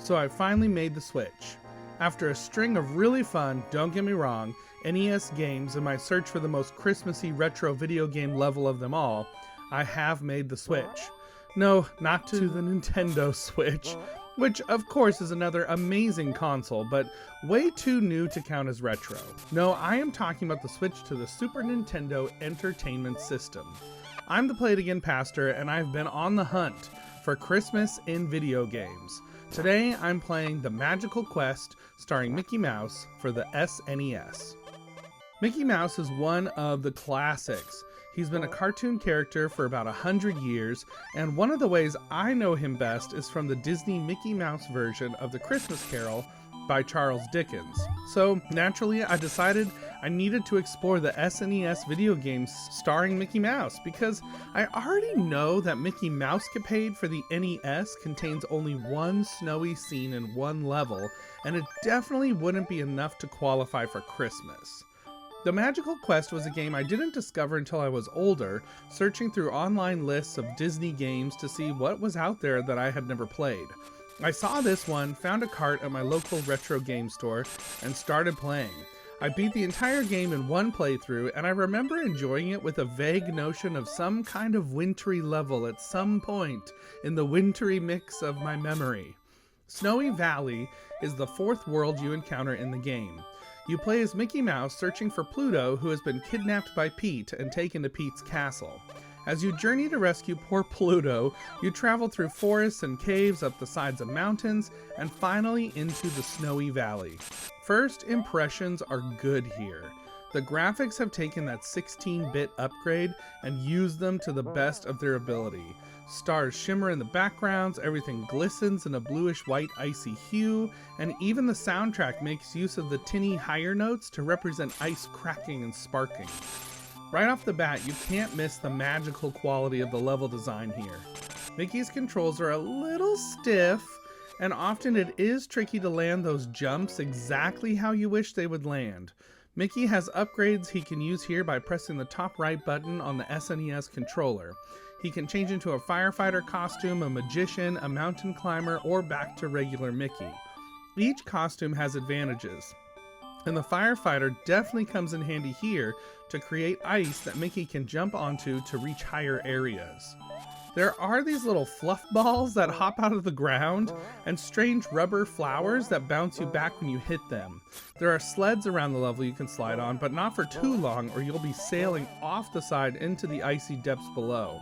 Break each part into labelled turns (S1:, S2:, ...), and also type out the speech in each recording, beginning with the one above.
S1: so I finally made the switch. After a string of really fun, don't get me wrong, NES games and my search for the most Christmassy retro video game level of them all, I have made the switch. No, not to the Nintendo Switch, which of course is another amazing console, but way too new to count as retro. No, I am talking about the switch to the Super Nintendo Entertainment System. I'm the Play It Again Pastor, and I've been on the hunt for Christmas in video games. Today I'm playing The Magical Quest, starring Mickey Mouse for the SNES. Mickey Mouse is one of the classics. He's been a cartoon character for about 100 years, and one of the ways I know him best is from the Disney Mickey Mouse version of The Christmas Carol by Charles Dickens. So naturally, I decided I needed to explore the SNES video games starring Mickey Mouse, because I already know that Mickey Mousecapade for the NES contains only one snowy scene in one level, and it definitely wouldn't be enough to qualify for Christmas. The Magical Quest was a game I didn't discover until I was older, searching through online lists of Disney games to see what was out there that I had never played. I saw this one, found a cart at my local retro game store, and started playing. I beat the entire game in one playthrough, and I remember enjoying it with a vague notion of some kind of wintry level at some point in the wintry mix of my memory. Snowy Valley is the fourth world you encounter in the game. You play as Mickey Mouse searching for Pluto, who has been kidnapped by Pete and taken to Pete's castle. As you journey to rescue poor Pluto, you travel through forests and caves, up the sides of mountains, and finally into the Snowy Valley. First impressions are good here. The graphics have taken that 16-bit upgrade and used them to the best of their ability. Stars shimmer in the backgrounds, everything glistens in a bluish-white icy hue, and even the soundtrack makes use of the tinny higher notes to represent ice cracking and sparking. Right off the bat, you can't miss the magical quality of the level design here. Mickey's controls are a little stiff, and often it is tricky to land those jumps exactly how you wish they would land. Mickey has upgrades he can use here by pressing the top right button on the SNES controller. He can change into a firefighter costume, a magician, a mountain climber, or back to regular Mickey. Each costume has advantages, and the firefighter definitely comes in handy here to create ice that Mickey can jump onto to reach higher areas. There are these little fluff balls that hop out of the ground, and strange rubber flowers that bounce you back when you hit them. There are sleds around the level you can slide on, but not for too long or you'll be sailing off the side into the icy depths below.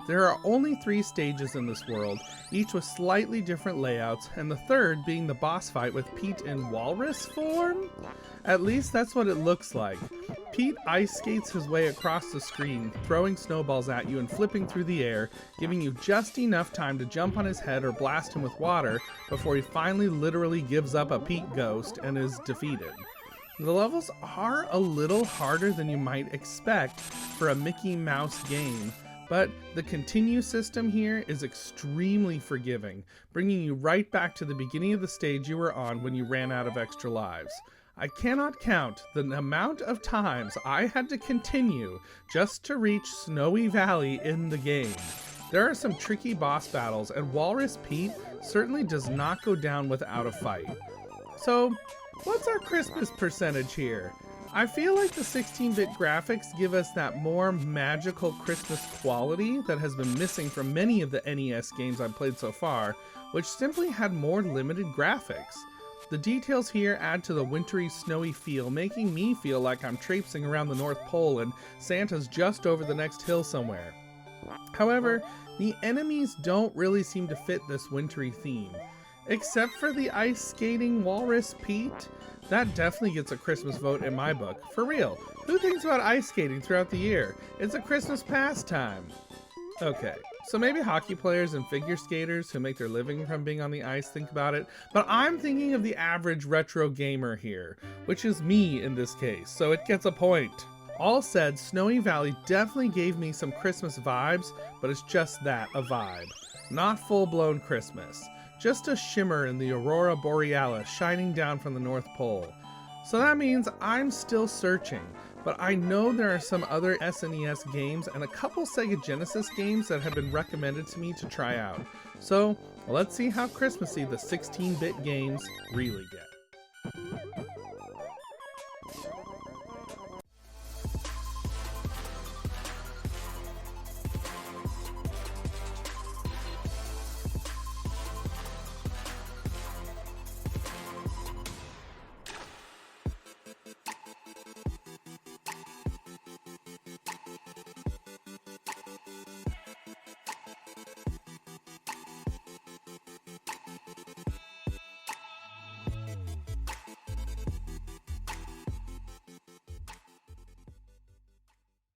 S1: There are only 3 stages in this world, each with slightly different layouts, and the third being the boss fight with Pete in walrus form? At least that's what it looks like. Pete ice skates his way across the screen, throwing snowballs at you and flipping through the air, giving you just enough time to jump on his head or blast him with water before he finally literally gives up a Pete ghost and is defeated. The levels are a little harder than you might expect for a Mickey Mouse game, but the continue system here is extremely forgiving, bringing you right back to the beginning of the stage you were on when you ran out of extra lives. I cannot count the amount of times I had to continue just to reach Snowy Valley in the game. There are some tricky boss battles, and Walrus Pete certainly does not go down without a fight. So, what's our Christmas percentage here? I feel like the 16-bit graphics give us that more magical Christmas quality that has been missing from many of the NES games I've played so far, which simply had more limited graphics. The details here add to the wintry, snowy feel, making me feel like I'm traipsing around the North Pole and Santa's just over the next hill somewhere. However, the enemies don't really seem to fit this wintry theme. Except for the ice skating Walrus Pete, that definitely gets a Christmas vote in my book. For real, who thinks about ice skating throughout the year? It's a Christmas pastime. Okay, so maybe hockey players and figure skaters who make their living from being on the ice think about it, but I'm thinking of the average retro gamer here, which is me in this case, so it gets a point. All said, Snowy Valley definitely gave me some Christmas vibes, but it's just that, a vibe. Not full-blown Christmas. Just a shimmer in the Aurora Borealis shining down from the North Pole. So that means I'm still searching, but I know there are some other SNES games and a couple Sega Genesis games that have been recommended to me to try out. So let's see how Christmassy the 16-bit games really get.